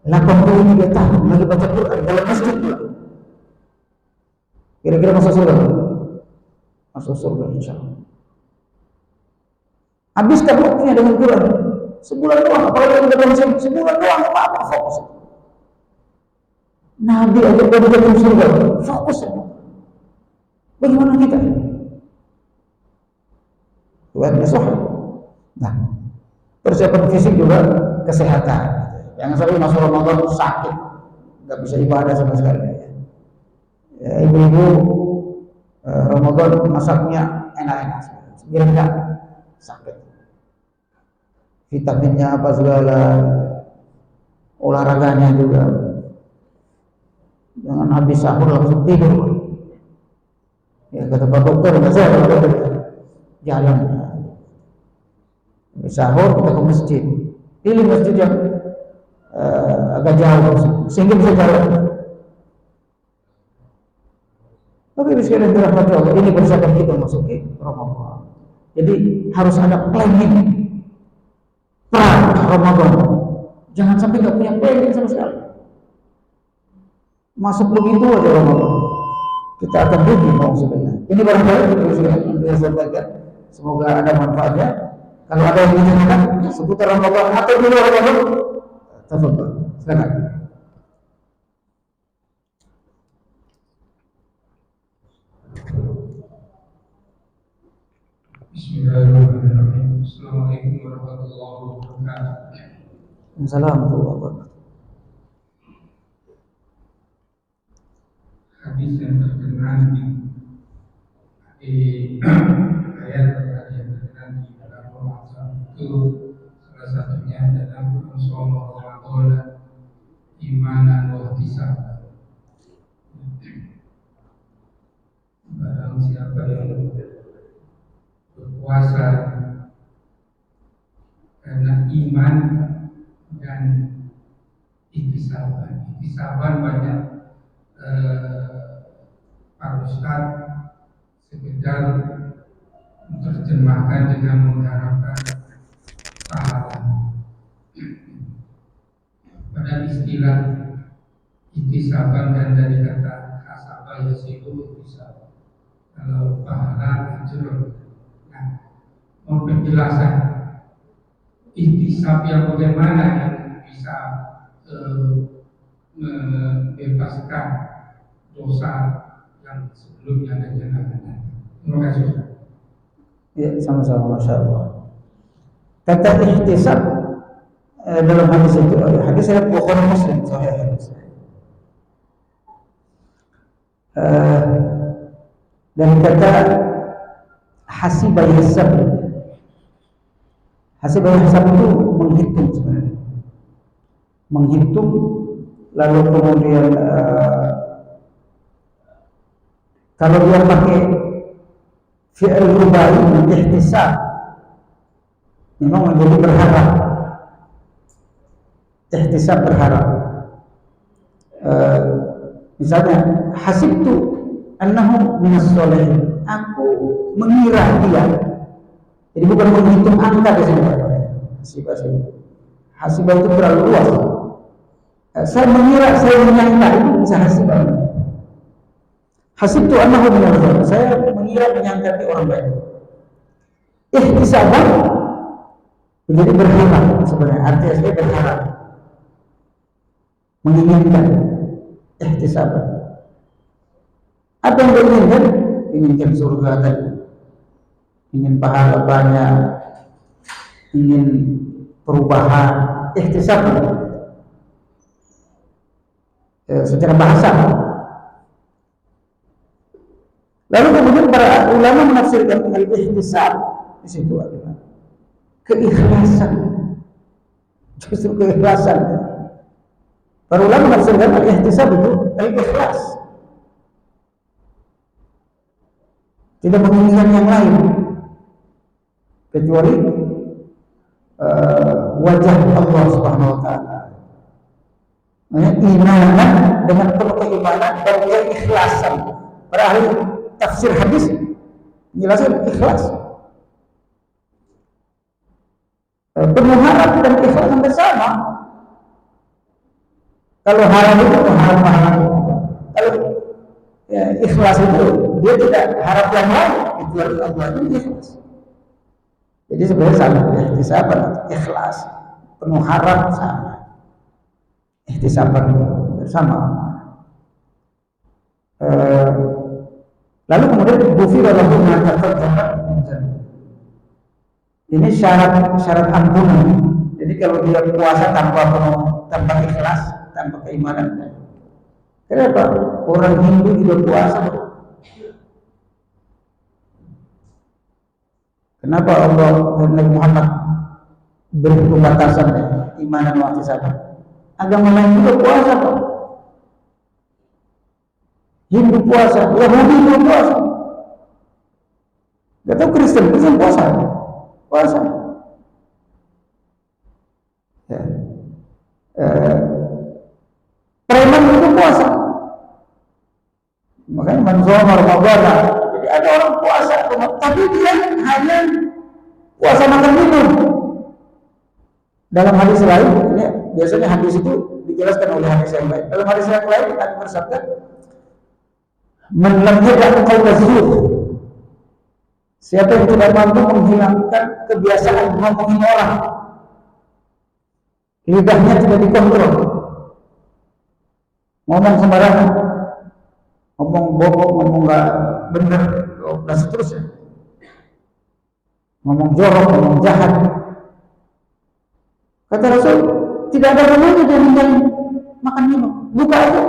83 tahun lagi baca Quran dalam masjid, kira-kira masuk surga? Masuk surga insyaAllah. Habiskan waktunya dengan Quran sebulan doang, apalagi kita dalam sebulan doang apa fokus. Nabi aja baru dalam surga, fokus. Bagaimana kita? Tuhan besok. Nah, persiapan fisik juga kesehatan. Yang satu masuk Ramadan sakit, nggak bisa ibadah sama sekali. Ya, ibu-ibu Ramadan masaknya enak-enak, biar enggak sakit. Vitaminnya apa segala, olahraganya juga. Jangan habis sahur langsung tidur. Ya kata Pak Dokter, nggak saya kalau dokter jalan. Habis sahur kita ke masjid. Pilih masjid yang agak jauh sehingga bisa jalan. Tapi sekalian dirahmati Allah, ini persiapan kita masuki Ramadan. Jadi harus ada planning Ramadan. Jangan sampai nggak punya planning sama sekali. Masuk begitu aja Ramadan, kita akan rugi sebenarnya. Ini barangkali yang saya sampaikan. Semoga ada manfaatnya. Kalau ada yang ditanyakan seputar Ramadan atau di luar Ramadan, tafadhol, silakan. Bismillahirrahmanirrahim. Assalamualaikum warahmatullahi wabarakatuh. Assalamualaikum warahmatullahi wabarakatuh. Hadis yang terkenal di ayat yang terkenal di dalam Ramadan itu salah satunya adalah Rasulullah Ramadan imanan wa ihtisaban. Barang siapa yang berpuasa karena iman dan ihtisaban. Ihtisaban banyak Pak Ustadz sekedar menerjemahkan dengan mengharapkan pahala. Pada istilah ihtisaban dan dari kata hasabah yasibu ihtisab. Kalau pahala ajur. Nah, mau penjelasan ihtisab yang bagaimana yang bisa membebaskan dosa yang sebelumnya dan yang akan datang. Terima kasih. Ya, sama-sama, Masya Allah. Kata ihtisab dalam hadis itu, hadis saya Bukhari Muslim, sahih hadis. Dan kata hasibah yahsab. Hasibah yahsab itu menghitung sebenarnya. Menghitung lalu kemudian kalau dia pakai fi'il rubai ihtisab memang menjadi berharap. Ihtisab berharap. Misalnya hasibtu annahu minas sholihin. Aku mengira dia. Jadi bukan menghitung angka di sini. Hasibah itu terlalu luas. Saya mengira, saya menyangka itu bisa hasib. Hasib itu annahu minal ghaibi. Saya mengira menyangka dia orang baik. Ihtisaban menjadi berharap sebenarnya. Artinya saya berharap, menginginkan. Ihtisaban. Apa yang dia inginkan? Inginkan surga tadi, ingin pahala banyak, ingin perubahan. Ihtisaban secara bahasa. Lalu kemudian para ulama menafsirkan al-ihtisab di situ adalah keikhlasan, justru keikhlasan. Para ulama menafsirkan al-ihtisab itu al-ikhlas, tidak menginginkan yang lain kecuali wajah Allah Subhanahu wa taala. Imanan, dengan penuh keimanan dan keikhlasan. Para ahli tafsir hadis menjelaskan ikhlas, penuh harap dan ikhlas yang bersama. Kalau harap itu harap. Kalau ikhlas itu dia tidak harap yang lain kecuali Allah, itu ikhlas. Jadi sebenarnya sama, ihtisaban ikhlas, penuh harap sama. Ihtisaban bersama. Lalu kemudian ghufira lahu ma taqaddama min dhanbi. Ini syarat ampunan. Jadi kalau dia puasa tanpa ikhlas, tanpa keimanan. Kenapa? Orang Hindu juga puasa. Kenapa Allah dan Nabi Muhammad beri pembatasan imanan wa ihtisaban? Agama lain juga puasa, Pak. Hindu puasa, Yahudi juga puasa. Gak tahu Kristen puasa. Ya. Preman itu puasa. Makanya manzoma Ramadan. Jadi ada orang puasa, tapi dia hanya puasa makan minum. Dalam hadis lain, ini biasanya hadis itu dijelaskan oleh hadis yang lain. Dalam hadis yang lain Nabi bersabda, "Man lam yada' qaula zur." Siapa yang tidak mampu menghilangkan kebiasaan ngomongin orang, lidahnya tidak dikontrol, ngomong sembarangan, ngomong bohong, ngomong nggak benar, dan seterusnya, ngomong jorok, ngomong jahat. Kata Rasul, tidak ada gunanya dia ninggalin makan minum, buka aja.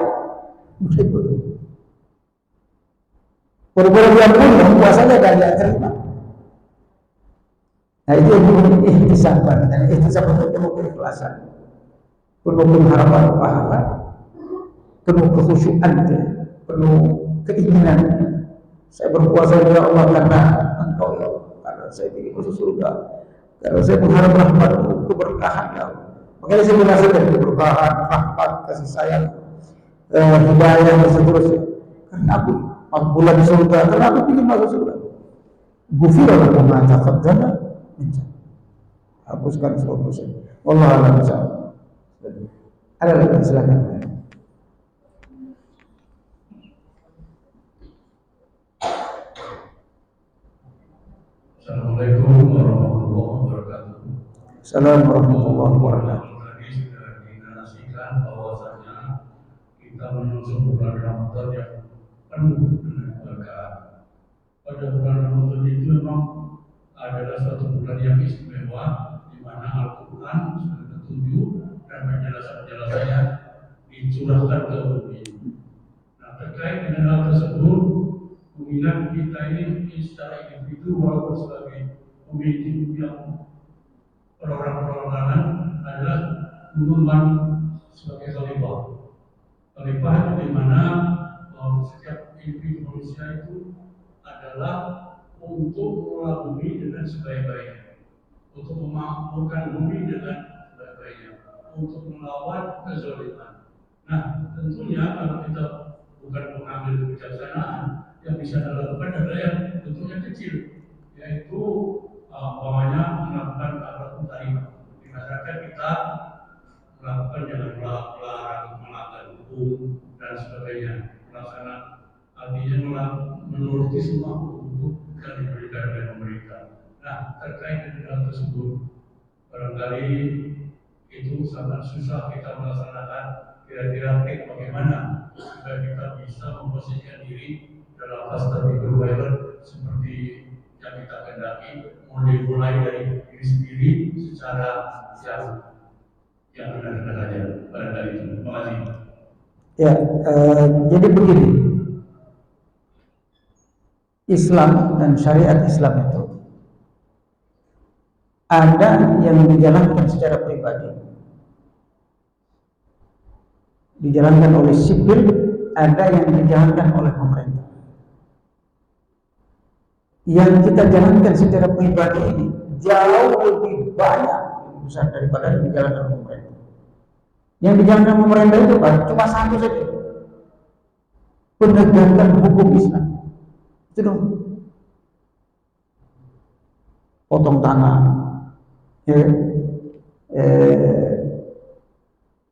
Baru-baru dia pun puasanya gak terima. Nah itu yang disebut ihtisaban. Dan ihtisaban itu penuh keikhlasan, penuh pengharapan pahala, penuh kekhusyuan, penuh keinginan. Saya berpuasa ya Allah karena Engkau ya Allah, karena saya ingin masuk surga, karena saya mengharap rahmat, keberkahan ya Allah. Makanya saya merasakan keberkahan, rahmat, kasih sayang, hidayah dan seterusnya. Karena aku bulan surga, karena aku ingin masuk surga. Ghufira lahu ma taqaddama min dhanbi. Hapuskan semua dosa. Wallahu a'lam bishawab. Ada lagi, silakan. Assalamualaikum warahmatullahi wabarakatuh. Assalamualaikum warahmatullahi wabarakatuh. Tadi sudah dinarasikan bahwasanya kita menyusun bulan Ramadan yang penuh dengan keberkahan. Pada bulan Ramadan itu memang adalah satu bulan yang istimewa, di mana Al-Quran sudah ketujuh dan penjelasan-penjelasannya dicurahkan ke bumi. Nah, terkait dengan hal tersebut, mengingat kita ini secara individu walaupun sebagai pemimpin yang perorang-perorangan adalah mengemban sebagai khalifah. Khalifah itu di mana setiap individu manusia itu adalah untuk mengelola bumi dengan sebaik-baiknya, untuk memakmurkan bumi dengan sebaik-baiknya, untuk melawan kezaliman. Nah, tentunya kalau kita bukan mengambil kebijaksanaan, yang bisa dilakukan adalah yang bentuknya kecil, yaitu melakukan apapun tadi di masyarakat kita melakukan jangan melarang dan sebagainya. Melaksanakan artinya menuruti semua hukum yang diberikan oleh pemerintah. Nah, terkait dengan hal tersebut, barangkali itu sangat susah kita melaksanakan. Kira-kira bagaimana supaya kita bisa memposisikan diri dalam sustainable development seperti yang kita kendaki, mulai dari diri sendiri secara yang benar-benar saja. Barangkali itu. Terima kasih. Ya, jadi begini, Islam dan syariat Islam itu ada yang dijalankan secara pribadi, dijalankan oleh sipil, ada yang dijalankan oleh pemerintah. Yang kita jalankan secara pribadi ini jauh lebih banyak besar daripada yang dijalankan pemerintah. Yang dijalankan pemerintah itu cuma satu saja, penegakan hukum Islam. Itu dong, potong tangan,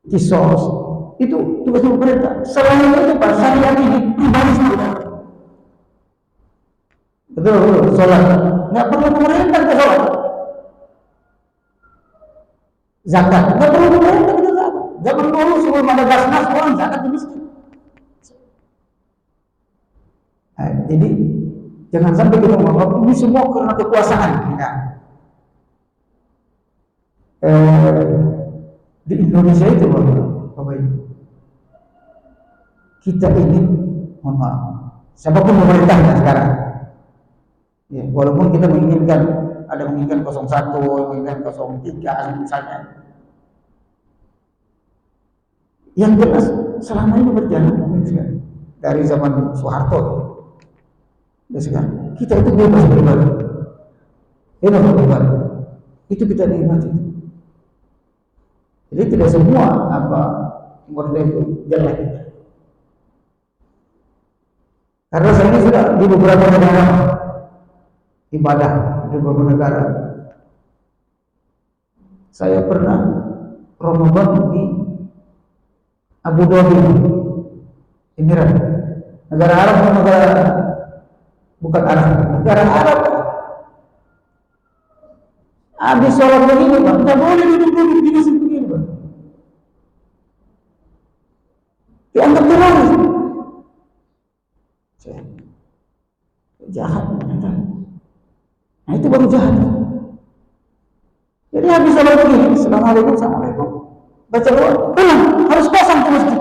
kisos, itu tugas pemerintah. Selain itu Pak, syariat ini pribadi semua. Betul, sholat nggak perlu pemerintah ke sholat. Zakat nggak perlu pemerintah ke zakat. Zaman dulu sebelum ada Basnas orang zakat di masjid. Nah, jadi jangan sampai kita menganggap ini semua karena kekuasaan. Enggak. Di Indonesia itu Bapak Ibu, kita ini, mohon maaf, siapapun pemerintahnya sekarang, ya, walaupun kita menginginkan, ada menginginkan 01, menginginkan 03 misalnya, yang jelas selama ini berjalan dari zaman Soeharto ya, sekarang kita itu bebas beribadah, itu kita nikmati. Jadi tidak semua murni itu jelek. Karena saya ini sudah di beberapa negara ibadah, di beberapa negara. Saya pernah Ramadan di Abu Dhabi, Emirat, negara Arab atau negara bukan Arab, negara Arab. Habis sholat begini Pak, tidak boleh duduk-duduk di sini begini Pak. Dianggap teroris. Jahat mereka. Nah itu baru jahat. Jadi habis sholat begini, Assalamualaikum, baca doa, pulang, harus kosong ke masjid.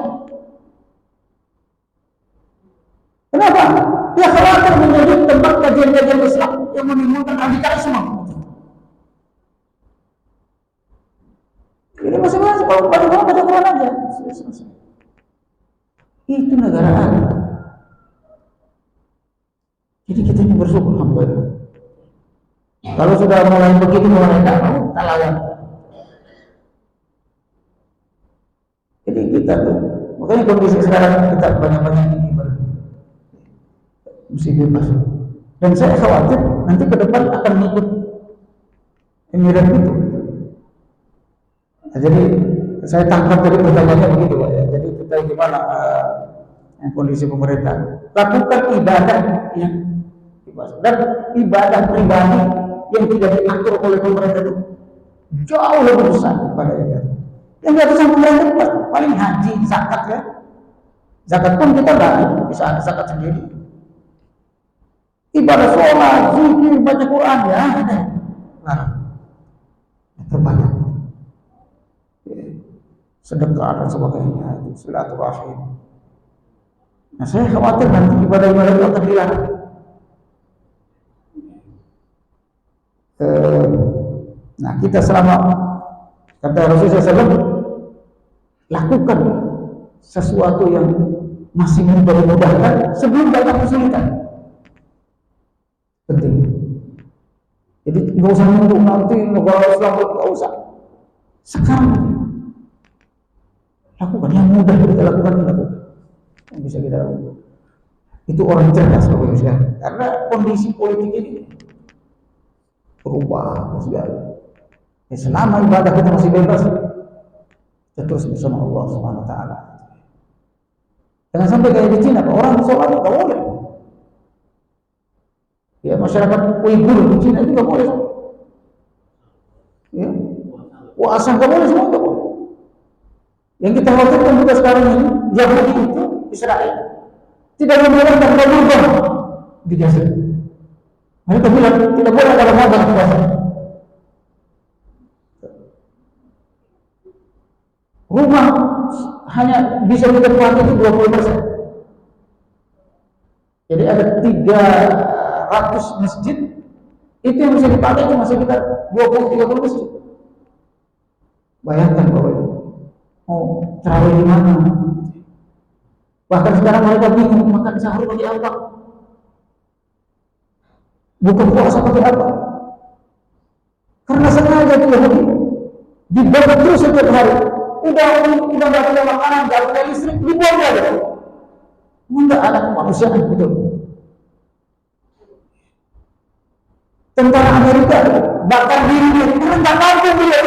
Kenapa? Dia khawatir menjadi tempat kajian-kajian Islam yang menimbulkan radikalisme. Ini masing-masing kalau baca Quran aja. Selesai. Itu negara Arab. Jadi kita ini bersyukur, alhamdulillah. Kalau sudah mulai begitu mulai tak mau, tak lawan. Jadi kita tuh, makanya kondisi sekarang kita banyak-banyak ini mesti bebas. Dan saya khawatir nanti ke depan akan ikut Emirat itu. Nah, jadi saya tangkap dari pertanyaannya begitu Pak ya. Jadi kita gimana kondisi pemerintah, lakukan ibadah yang dan ibadah pribadi yang tidak diatur oleh pemerintah itu jauh lebih besar daripada yang diatur sama pemerintah. Paling haji, zakat ya. Zakat pun kita nggak bisa ada zakat sendiri. Ibadah sholat, zikir, baca Quran ya, nah, terbanyak. Sedekah dan sebagainya, silaturahim. Nah, saya khawatir nanti ibadah-ibadah itu akan dilarang. Nah, kita selama kata Rasulullah SAW, lakukan sesuatu yang masih memudahkan sebelum datang kesulitan. Penting. Jadi nggak usah nunggu nanti negara Islam, nggak usah. Sekarang lakukan yang mudah kita lakukan, yang bisa kita lakukan. Itu orang cerdas Bapak Ibu sekalian. Karena kondisi politik ini berubah segala. Selama ibadah kita masih bebas, kita terus bersama Allah Subhanahu Wa Taala. Jangan sampai kayak di Cina, Pak. Orang sholat nggak boleh. Ya, masyarakat Uighur di Cina itu nggak boleh. Ya, puasa nggak boleh, semua nggak boleh. Yang kita khawatirkan juga sekarang ini, Yahudi itu Israel tidak membolehkan berubah di Gaza. Mereka bilang tidak boleh ada Ramadan puasa. Rumah hanya bisa ditempati itu 20%. Jadi ada 300 masjid, itu yang bisa dipakai cuma sekitar 20-30 masjid. Bayangkan Bapak Ibu, mau tarawih di mana? Bahkan sekarang mereka bingung makan sahur pakai apa, buka puasa pakai apa? Karena sengaja itu Yahudi dibuat terus setiap hari. Udah nggak punya makanan, nggak punya listrik, dibuang aja. Enggak, anak manusia betul. Tentara Amerika bakar dirinya karena nggak mampu dia.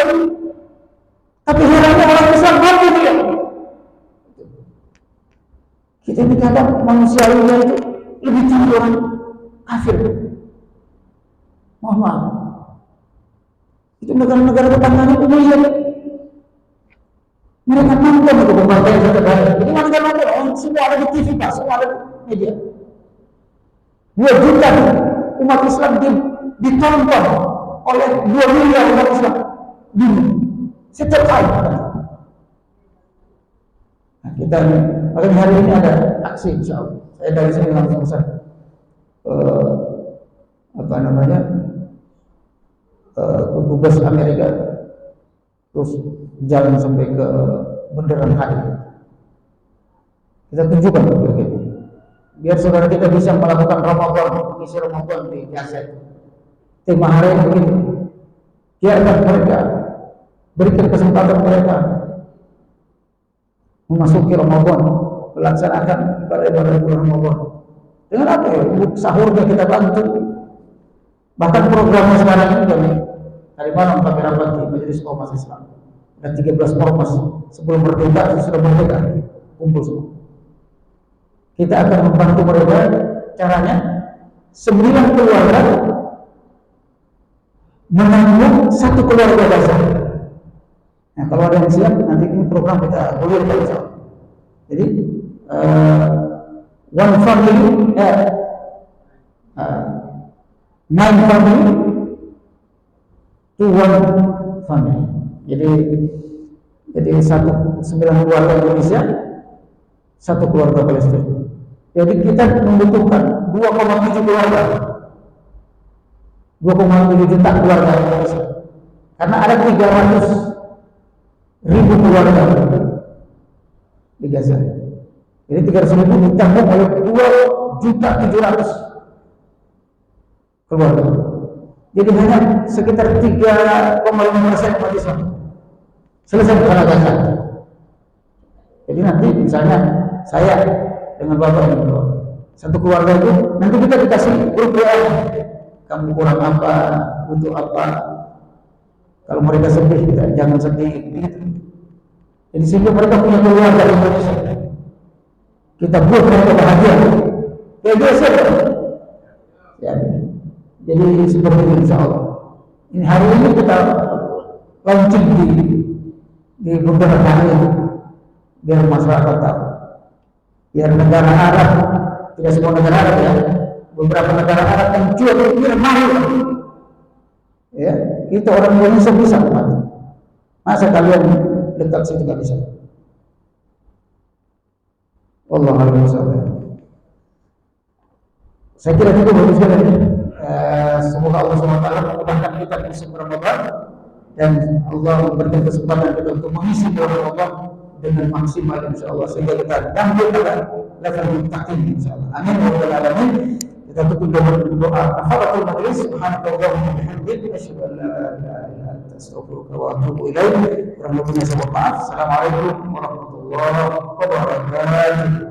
Tapi herannya orang Islam mampu dia. Kita ini kadang manusiawinya itu lebih tinggi orang kafir. Mohon maaf. Itu negara-negara tetangganya itu melihat mereka nonton itu pembantaian setiap hari. Jadi mereka nonton, semua ada di TV Pak, semua ada di media. 2 juta umat Islam ditonton oleh 2 miliar umat Islam di setiap hari. Nah, kita makanya hari ini ada aksi, insya Allah. Saya dari sini langsung pesan dubes Amerika, terus jalan sampai ke Bundaran HI. Kita tunjukkan begitu, biar saudara kita bisa melakukan Ramadan, mengisi Ramadan di Gaza. Tema hari ini begitu. Biarkan mereka, berikan kesempatan mereka memasuki Ramadan, melaksanakan ibadah-ibadah bulan Ramadan. Dengan apa ya? Sahurnya kita bantu. Bahkan programnya sekarang ini kami hari malam kami rapat di Majelis Ormas Islam. Ada 13 ormas sebelum merdeka, sudah merdeka, kumpul semua. Kita akan membantu mereka. Caranya 9 keluarga menanggung 1 keluarga Gaza. Nah, kalau ada yang siap, nanti ini program kita gulirkan insyaallah. Jadi one family, 9 family to one family. Jadi 9 keluarga Indonesia, 1 keluarga Palestina. Jadi kita membutuhkan 2,7 keluarga, 2,7 juta keluarga Indonesia. Karena ada 300.000 keluarga di Gaza. Jadi 300.000 ditanggung oleh 2.700.000 keluarga. Jadi hanya sekitar 3,5% umat Islam selesai perkara Gaza. Jadi nanti misalnya saya dengan bapak ini, 1 keluarga itu nanti kita dikasih grup WA. Kamu kurang apa, butuh apa. Kalau mereka sedih, kita jangan sedih. Gitu. Jadi sehingga mereka punya keluarga di Indonesia. Kita buat mereka bahagia. Kayak biasa. Ya. Jadi seperti itu insya Allah. Ini hari ini kita launching di beberapa hari biar masyarakat tahu. Biar negara Arab, tidak semua negara Arab ya, beberapa negara Arab yang cuek mahir. Ya, kita orang Indonesia bisa membantu. Masa kalian dekat situ nggak bisa? Wallahu a'lam bishawab. Saya kira itu bagus sekali. Semoga Allah SWT memudahkan kita di musim Ramadan dan Allah memberikan kesempatan kita untuk mengisi bulan Ramadan dengan maksimal insyaallah sehingga kita nyampe pada level muttaqin insyaallah. Amin wa rabbal alamin. Kita tutup dengan doa kafaratul majlis. Subhanallahumma wa bihamdihi asyhadu an la ilaha illa anta astaghfiruka wa atubu ilaik. Kurang lebihnya saya mohon maaf. Assalamualaikum warahmatullahi wabarakatuh.